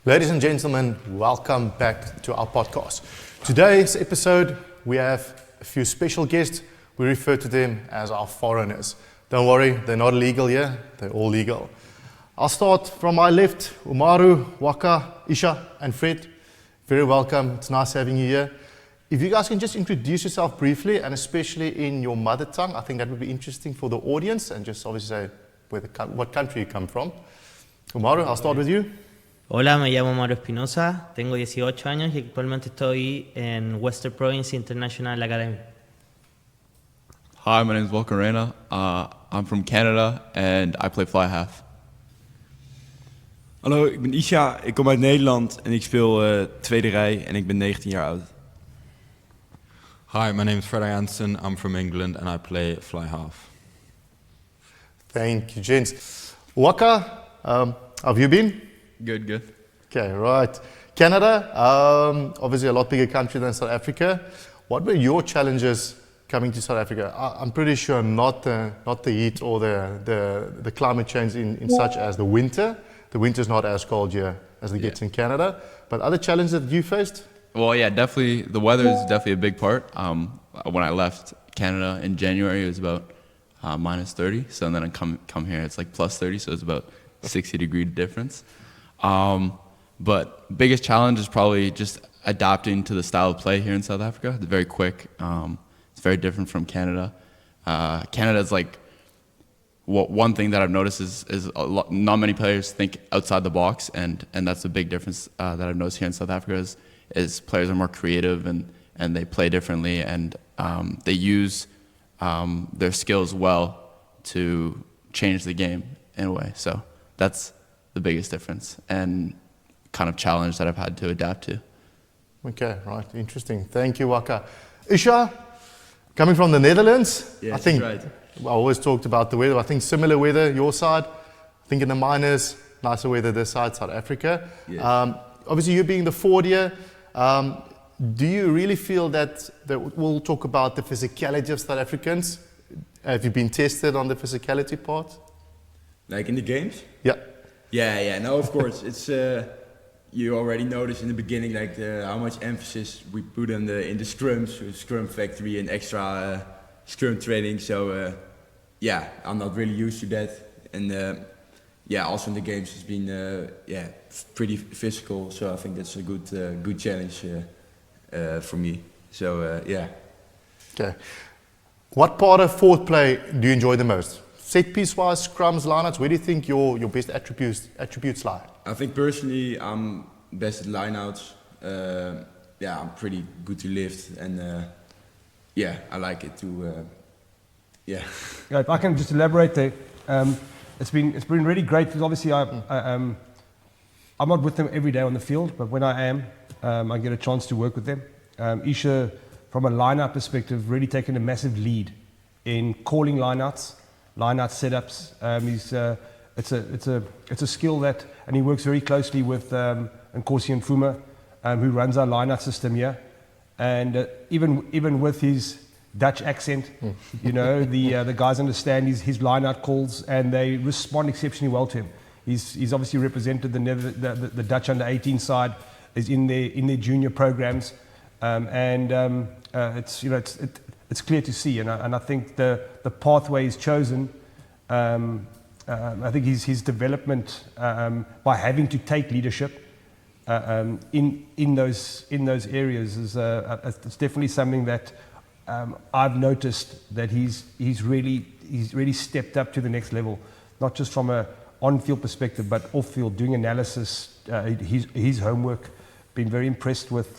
Ladies and gentlemen, welcome back to our podcast. Today's episode, we have a few special guests. We refer to them as our foreigners. Don't worry, they're not illegal here, they're all legal. I'll start from my left, Umaru, Waka, Isha, and Fred. Very welcome, it's nice having you here. If you guys can just introduce yourself briefly, and especially in your mother tongue, I think that would be interesting for the audience, and just obviously say what country you come from. Umaru, I'll start with you. Hola, me llamo Mauro Espinosa, tengo 18 años y actualmente estoy en Western Province International Academy. Hi, my name is Walker Reyna. I'm from Canada and I play fly half. Hallo, ik ben Isha, ik kom uit Nederland en ik speel tweede rij en ik ben 19 jaar oud. Hi, my name is Fred Jansen. I'm from England and I play fly half. Thank you, gents. Waka, how have you been? Good. Okay, right. Canada, obviously a lot bigger country than South Africa. What were your challenges coming to South Africa? I'm pretty sure not the heat or the climate change in such as the winter. The winter's not as cold here as it gets in Canada. But other challenges that you faced? Well, yeah, definitely. The weather is definitely a big part. When I left Canada in January, it was about minus 30. So then I come here, it's like plus 30. So it's about 60-degree difference. But biggest challenge is probably just adapting to the style of play here in South Africa. It's very quick. It's very different from Canada. Canada's like, one thing that I've noticed is not many players think outside the box, and that's the big difference that I've noticed here in South Africa is players are more creative and they play differently, and they use their skills well to change the game in a way. So that's the biggest difference and kind of challenge that I've had to adapt to. Okay, right, interesting. Thank you, Waka. Isha, coming from the Netherlands, Yes, I think right. I always talked about the weather. I think similar weather your side. I think in the minors, nicer weather this side, South Africa. Yes. Obviously, you being the forward here, do you really feel that we'll talk about the physicality of South Africans? Have you been tested on the physicality part? Like in the games? Yeah. Yeah, no, of course. It's you already noticed in the beginning like how much emphasis we put in the scrums, scrum factory and extra scrum training. So I'm not really used to that. And also in the games it's been pretty physical. So I think that's a good challenge for me. So Okay. What part of forward play do you enjoy the most? Set piece wise, scrums, lineouts, where do you think your best attributes lie? I think personally I'm best at lineouts. I'm pretty good to lift and I like it to Yeah, if I can just elaborate there, it's been really great because obviously I'm not with them every day on the field, but when I am, I get a chance to work with them. Isha, from a lineout perspective, really taken a massive lead in calling lineouts setups. It's a skill that, and he works very closely with Nkosi Nfuma, who runs our lineout system here, and even with his Dutch accent, the guys understand his lineout calls and they respond exceptionally well to him. He's obviously represented the Dutch under 18 side, is in their junior programs, it's clear to see, and I think the pathway is chosen. I think his development by having to take leadership in those areas is it's definitely something that I've noticed that he's really stepped up to the next level, not just from a on-field perspective, but off-field, doing analysis, his homework. Been very impressed with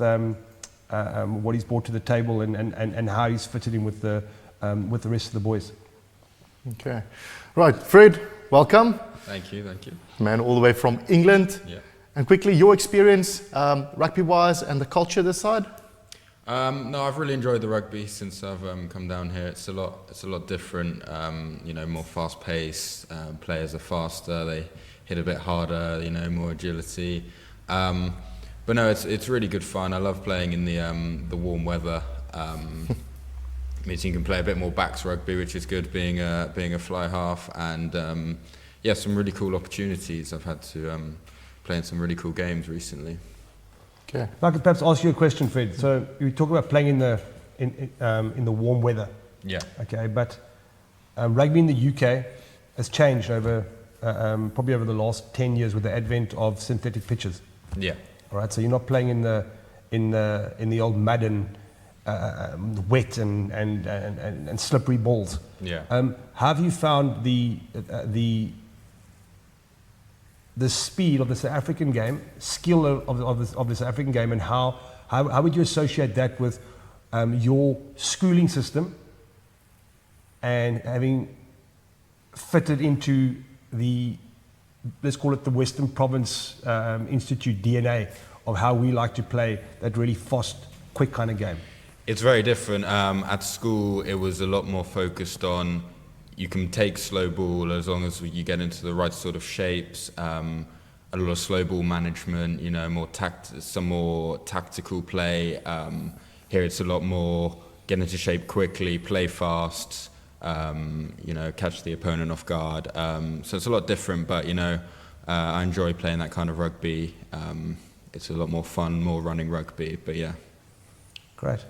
what he's brought to the table and how he's fitted in with the rest of the boys. Okay. Right, Fred, welcome. Thank you. Man, all the way from England. Yeah. And quickly, your experience rugby-wise and the culture this side? No, I've really enjoyed the rugby since I've come down here. It's a lot different. More fast-paced. Players are faster. They hit a bit harder. More agility. But no, it's really good fun. I love playing in the warm weather. Means you can play a bit more backs rugby, which is good, being a fly half, and some really cool opportunities I've had to playing some really cool games recently. Okay. If I could perhaps ask you a question, Fred. So you talk about playing in the warm weather. Yeah. Okay, but rugby in the UK has changed over probably over the last 10 years with the advent of synthetic pitches. Yeah. All right, so you're not playing in the old mud and wet and slippery balls. Yeah. Have you found the speed of the South African game, skill of the South African game, and how would you associate that with your schooling system and having fitted into the, let's call it the Western Province Institute DNA of how we like to play that really fast, quick kind of game? It's very different. At school, it was a lot more focused on you can take slow ball as long as you get into the right sort of shapes. A lot of slow ball management, you know, some more tactical play. Here it's a lot more get into shape quickly, play fast, you know, catch the opponent off guard. So it's a lot different, but, you know, I enjoy playing that kind of rugby. It's a lot more fun, more running rugby, but yeah. Great.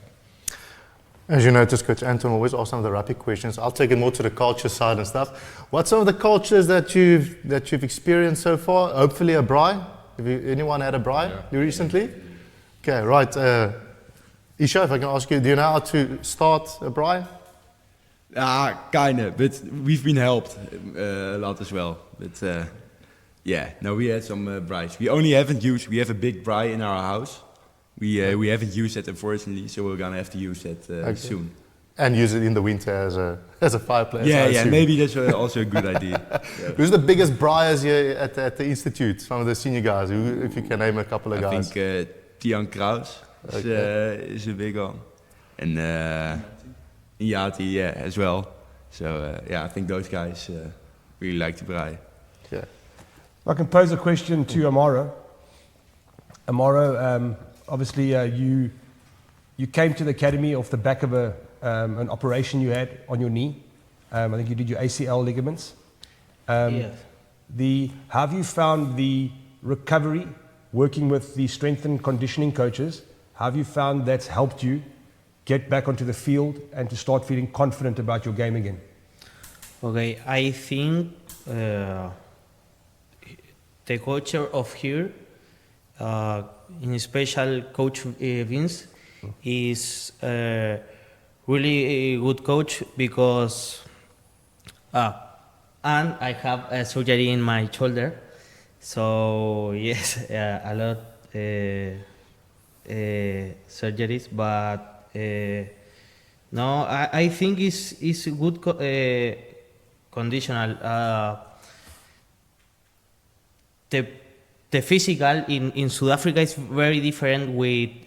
As you notice, Coach Anton always asks some of the rugby questions. I'll take it more to the culture side and stuff. What's some of the cultures that you've experienced so far? Hopefully a braai. Have anyone had a braai recently? Okay, right. Isha, if I can ask you, do you know how to start a braai? Kinda, but we've been helped a lot as well. But yeah, no, we had some braais. We have a big braai in our house. We haven't used it, unfortunately, so we're gonna have to use it soon. And use it in the winter as a fireplace. Yeah, maybe that's also a good idea. Yeah. Who's the biggest braaiers here at the institute? Some of the senior guys, if you can name a couple of guys. I think Tian Kraus is a big one, and Yati, yeah, as well. So yeah, I think those guys really like to braai. Yeah. I can pose a question to Amaro. Amaro, obviously, you came to the academy off the back of an operation you had on your knee. I think you did your ACL ligaments. Yes. Have you found the recovery working with the strength and conditioning coaches? Have you found that's helped you get back onto the field and to start feeling confident about your game again? Okay, I think the coach of here, in special Coach Vince, is really a good coach because and I have a surgery in my shoulder, so yes, a lot surgeries, but no, I think it's a good conditional. The physical in South Africa is very different with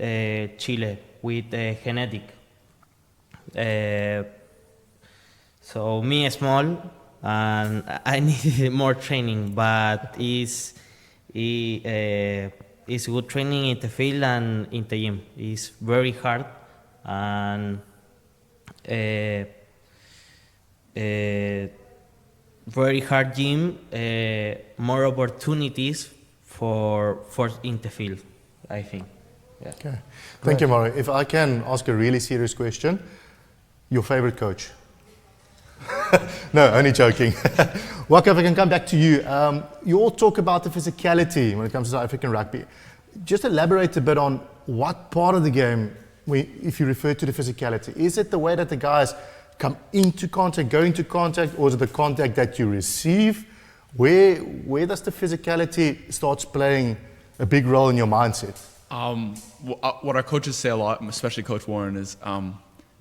Chile, with genetic. So me is small and I need more training, but it's good training in the field and in the gym. It's very hard and very hard gym, more opportunities for in the field, I think. Yeah. Okay. Thank you, Mario. If I can ask a really serious question, your favorite coach? No, only joking. Waka, if I can come back to you. You all talk about the physicality when it comes to South African rugby. Just elaborate a bit on what part of the game, if you refer to the physicality, is it the way that the guys come into contact, go into contact, or is it the contact that you receive? Where does the physicality starts playing a big role in your mindset? What our coaches say a lot, especially Coach Warren, is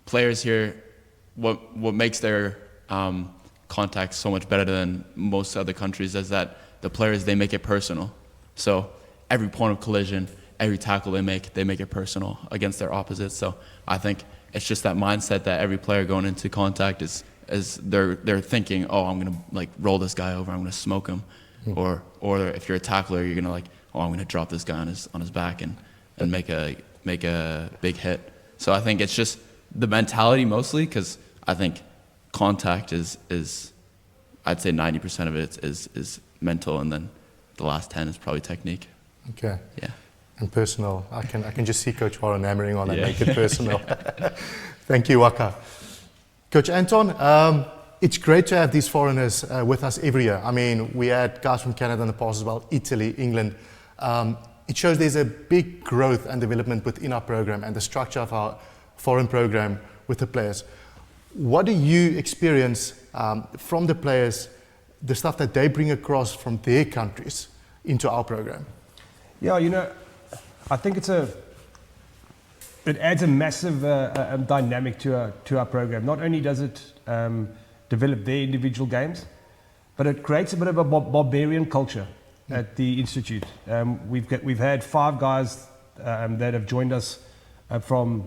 players here, what makes their contact so much better than most other countries is that the players, they make it personal. So every point of collision, every tackle they make it personal against their opposites. So I think it's just that mindset that every player going into contact is they're thinking, oh, I'm gonna like roll this guy over, I'm gonna smoke him, or if you're a tackler, you're gonna like, oh, I'm gonna drop this guy on his back and make a big hit. So I think it's just the mentality mostly, because I think contact is I'd say 90% of it is mental, and then the last 10 is probably technique. Okay. Yeah. And personal. I can just see Coach Warren hammering on and Yeah. make it personal. Thank you, Waka. Coach Anton, it's great to have these foreigners with us every year. I mean, we had guys from Canada in the past as well, Italy, England. It shows there's a big growth and development within our program and the structure of our foreign program with the players. What do you experience from the players, the stuff that they bring across from their countries into our program? Yeah, you know, I think it adds a massive dynamic to our program. Not only does it develop their individual games, but it creates a bit of a barbarian culture at the institute. We've had 5 guys that have joined us from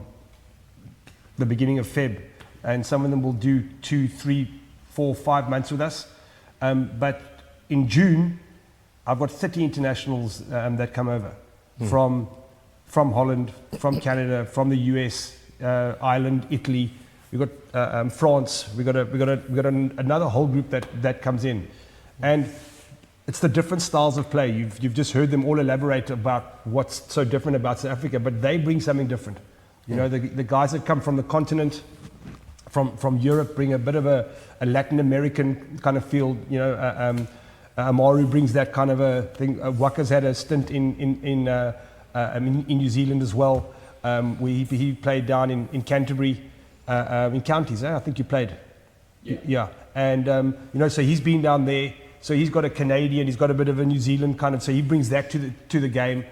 the beginning of Feb, and some of them will do 2, 3, 4, 5 months with us. But in June, I've got 30 internationals that come over from Holland, from Canada, from the US, Ireland, Italy. We've got France. We've got another whole group that comes in, and it's the different styles of play. You've just heard them all elaborate about what's so different about South Africa, but they bring something different. You know, the guys that come from the continent, from Europe, bring a bit of a Latin American kind of feel. You know, Amaru brings that kind of a thing. Waka's had a stint in New Zealand as well. He played down in Canterbury, in counties. I think you played. Yeah. And you know, so he's been down there. So he's got a Canadian. He's got a bit of a New Zealand kind of. So he brings that to the game.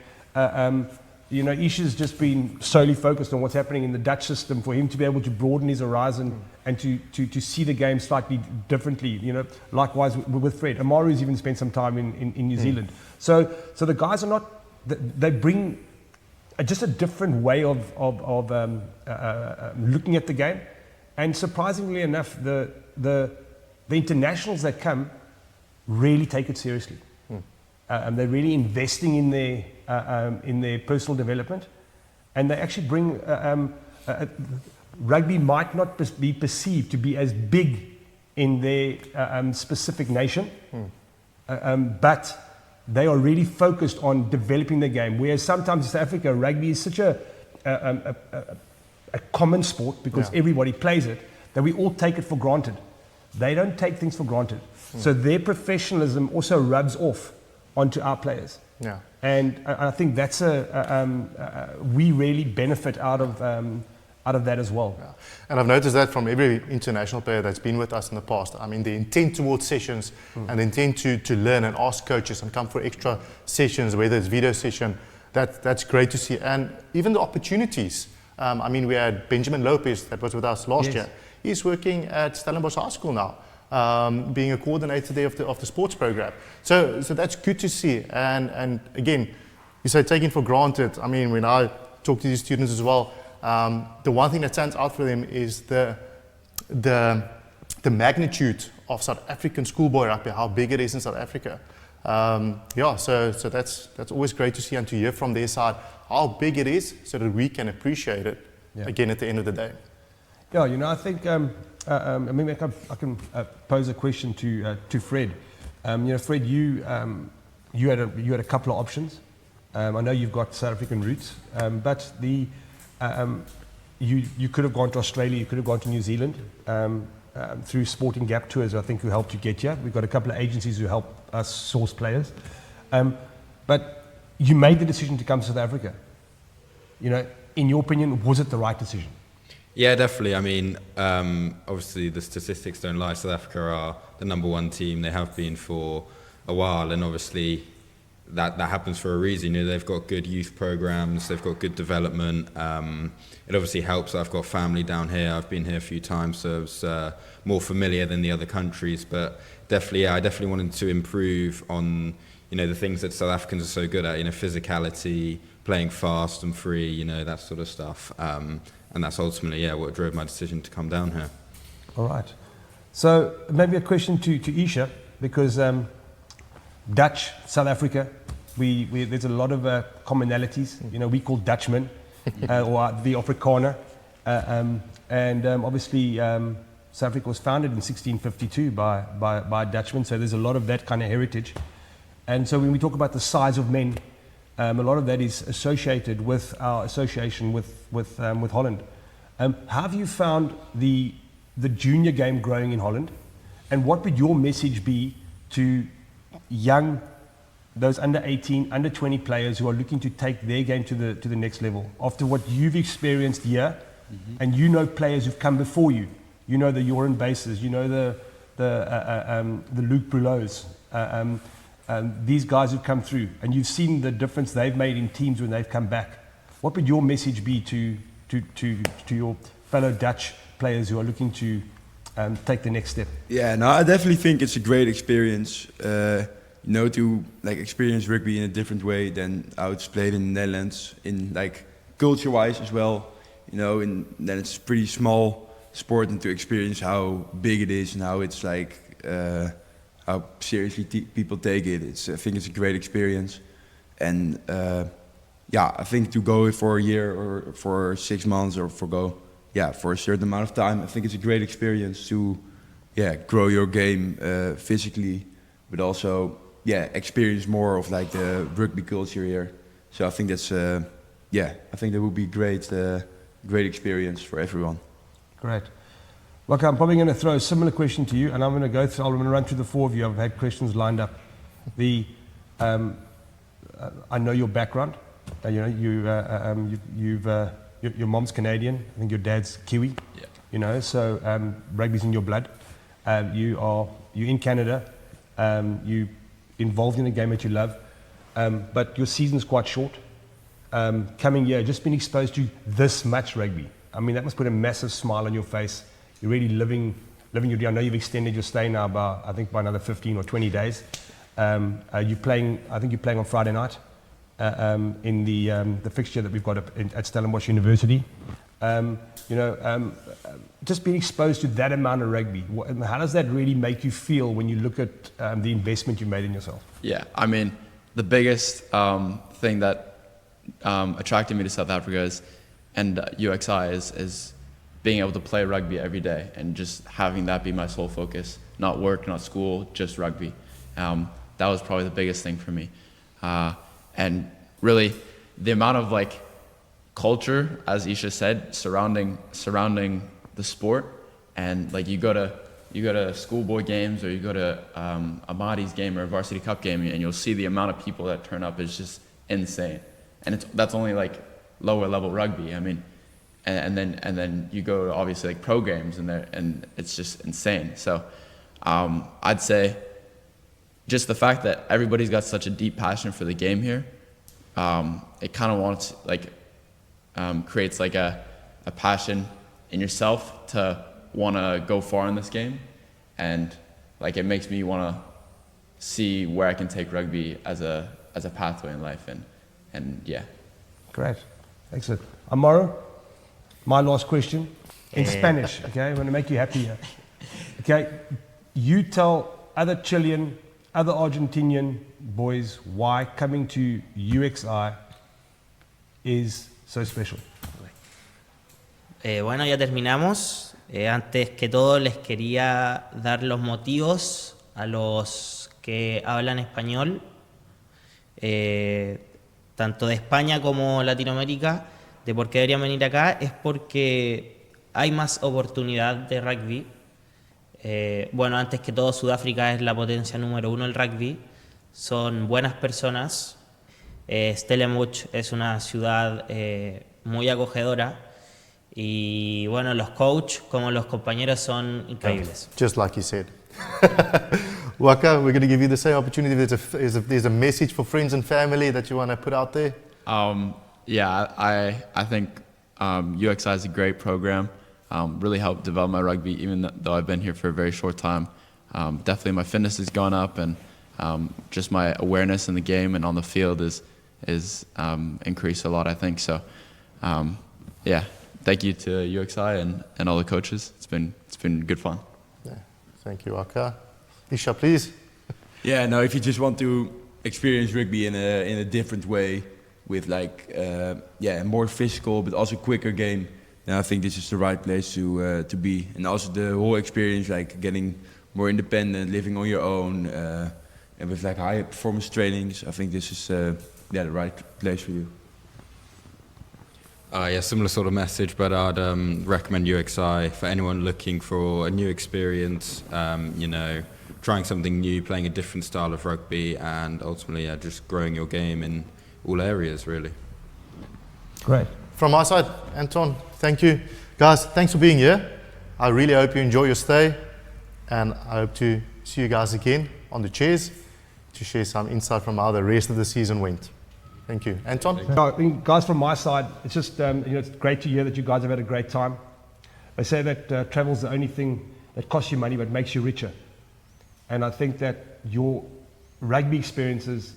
You know, Isha's just been solely focused on what's happening in the Dutch system for him to be able to broaden his horizon and to see the game slightly differently. You know, likewise with Fred. Amaru's even spent some time in New Zealand. So the guys are not. They bring just a different way of looking at the game, and surprisingly enough, the internationals that come really take it seriously. They're really investing in their personal development, and they actually bring rugby might not be perceived to be as big in their specific nation, but they are really focused on developing the game. Whereas sometimes in South Africa, rugby is such a common sport because everybody plays it that we all take it for granted. They don't take things for granted. So their professionalism also rubs off onto our players. Yeah. And I think that's we really benefit out of that as well. Yeah. And I've noticed that from every international player that's been with us in the past. I mean, the intent towards sessions and the intent to learn and ask coaches and come for extra sessions, whether it's video session, that's great to see. And even the opportunities. I mean, we had Benjamin Lopez that was with us last year. He's working at Stellenbosch High School now, being a coordinator there of the sports program. So that's good to see. And again, you say taking for granted. I mean, when I talk to these students as well, the one thing that stands out for them is the magnitude of South African schoolboy rugby, how big it is in South Africa. So that's always great to see and to hear from their side how big it is, so that we can appreciate it again at the end of the day. Yeah, you know, I think I mean I can pose a question to Fred. You know, Fred, you had a couple of options. I know you've got South African roots, but you could have gone to Australia, you could have gone to New Zealand through Sporting Gap Tours, I think, who helped you get here. We've got a couple of agencies who help us source players. But you made the decision to come to South Africa. You know, in your opinion, was it the right decision? Yeah, definitely. I mean, obviously the statistics don't lie. South Africa are the #1 team. They have been for a while, and obviously that happens for a reason. You know, they've got good youth programs, they've got good development. It obviously helps that I've got family down here. I've been here a few times, so it's more familiar than the other countries. But definitely, I definitely wanted to improve on, you know, the things that South Africans are so good at. You know, physicality, playing fast and free. You know, that sort of stuff. And that's ultimately, what drove my decision to come down here. All right. So maybe a question to Isha, because Dutch, South Africa, there's a lot of commonalities. You know, we call Dutchmen or the Afrikaner. And obviously, South Africa was founded in 1652 by Dutchmen, so there's a lot of that kind of heritage. And so when we talk about the size of men, a lot of that is associated with our association with Holland. How have you found the junior game growing in Holland? And what would your message be to those under 18, under 20 players who are looking to take their game to the next level? After what you've experienced here, and you know players who've come before you, you know the Joran Bases, you know the Luke Brulots, these guys who've come through, and you've seen the difference they've made in teams when they've come back. What would your message be to your fellow Dutch players who are looking to take the next step? Yeah, no, I definitely think it's a great experience. To like experience rugby in a different way than how it's played in the Netherlands, in like culture-wise as well. And then it's a pretty small sport, and to experience how big it is and how it's like how seriously people take it. I think it's a great experience, and I think to go for a year or for 6 months or for a certain amount of time, I think it's a great experience to grow your game physically, but also experience more of like the rugby culture here. So I think that's I think that would be great experience for everyone. Great. Look, I'm probably going to throw a similar question to you, and I'm going to run through the four of you. I've had questions lined up. I know your background. Your mom's Canadian. I think your dad's Kiwi. Yeah. So rugby's in your blood. You're in Canada. You involved in a game that you love, but your season's quite short. Coming here, just been exposed to this much rugby. I mean, that must put a massive smile on your face. You're really living your dream. I know you've extended your stay now by another 15 or 20 days. You're playing on Friday night in the fixture that we've got at Stellenbosch University. Just being exposed to that amount of rugby, how does that really make you feel when you look at the investment you've made in yourself? Yeah, I mean, the biggest thing that attracted me to South Africa and UXi is being able to play rugby every day and just having that be my sole focus, not work, not school, just rugby. That was probably the biggest thing for me. And really, the amount of like culture, as Isha said, surrounding the sport, and like you go to schoolboy games or you go to a Mahdi's game or a varsity cup game, and you'll see the amount of people that turn up is just insane. And that's only like lower level rugby. I mean, and then you go to obviously like pro games and it's just insane. So I'd say just the fact that everybody's got such a deep passion for the game here, it kind of wants creates like a passion in yourself to want to go far in this game, and like it makes me want to see where I can take rugby as a pathway in life, and yeah. Great, excellent. Amaro, my last question in Spanish. Okay, I'm going to make you happy here. Okay, you tell other Chilean, other Argentinian boys why coming to UXi is so special. Bueno, ya terminamos. Antes que todo les quería dar los motivos a los que hablan español, tanto de España como Latinoamérica, de por qué deberían venir acá. Es porque hay más oportunidad de rugby. Bueno, antes que todo, Sudáfrica es la potencia número 1 del rugby. Son buenas personas. Stellenbosch es una ciudad muy acogedora. Y bueno, los coaches como los compañeros son increíbles. Just like you said. Waka, we're going to give you the same opportunity. There's a message for friends and family that you want to put out there? I think UXi is a great program. Really helped develop my rugby, even though I've been here for a very short time. Definitely my fitness has gone up, and just my awareness in the game and on the field is increased a lot, I think. So, thank you to UXi and all the coaches. It's been good fun. Yeah, thank you, Waka. Isha, please. Yeah, no, if you just want to experience rugby in a different way, with like a more physical but also quicker game, then I think this is the right place to be. And also the whole experience, like getting more independent, living on your own, and with like high performance trainings, I think this is the right place for you. Yeah, similar sort of message, but I'd recommend UXi for anyone looking for a new experience, trying something new, playing a different style of rugby, and ultimately just growing your game in all areas, really. Great. From my side, Anton, thank you. Guys, thanks for being here. I really hope you enjoy your stay, and I hope to see you guys again on the chairs to share some insight from how the rest of the season went. Thank you. Anton? No, I think, guys, from my side, it's just it's great to hear that you guys have had a great time. They say that travel's the only thing that costs you money but makes you richer. And I think that your rugby experiences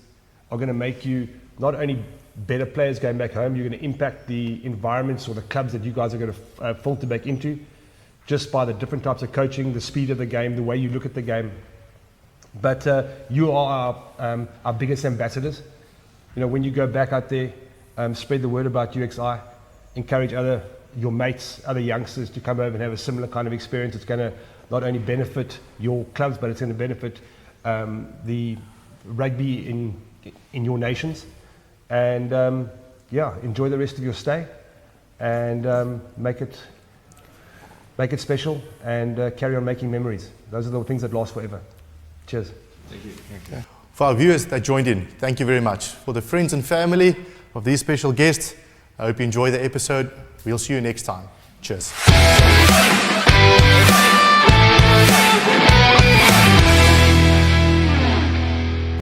are going to make you not only better players going back home, you're going to impact the environments or the clubs that you guys are going to filter back into just by the different types of coaching, the speed of the game, the way you look at the game. But you are our biggest ambassadors. When you go back out there, spread the word about UXi, encourage your mates, other youngsters to come over and have a similar kind of experience. It's going to not only benefit your clubs, but it's going to benefit the rugby in your nations. And enjoy the rest of your stay, and make it special, and carry on making memories. Those are the things that last forever. Cheers. Thank you. Okay. For our viewers that joined in, thank you very much. For the friends and family of these special guests, I hope you enjoy the episode. We'll see you next time. Cheers.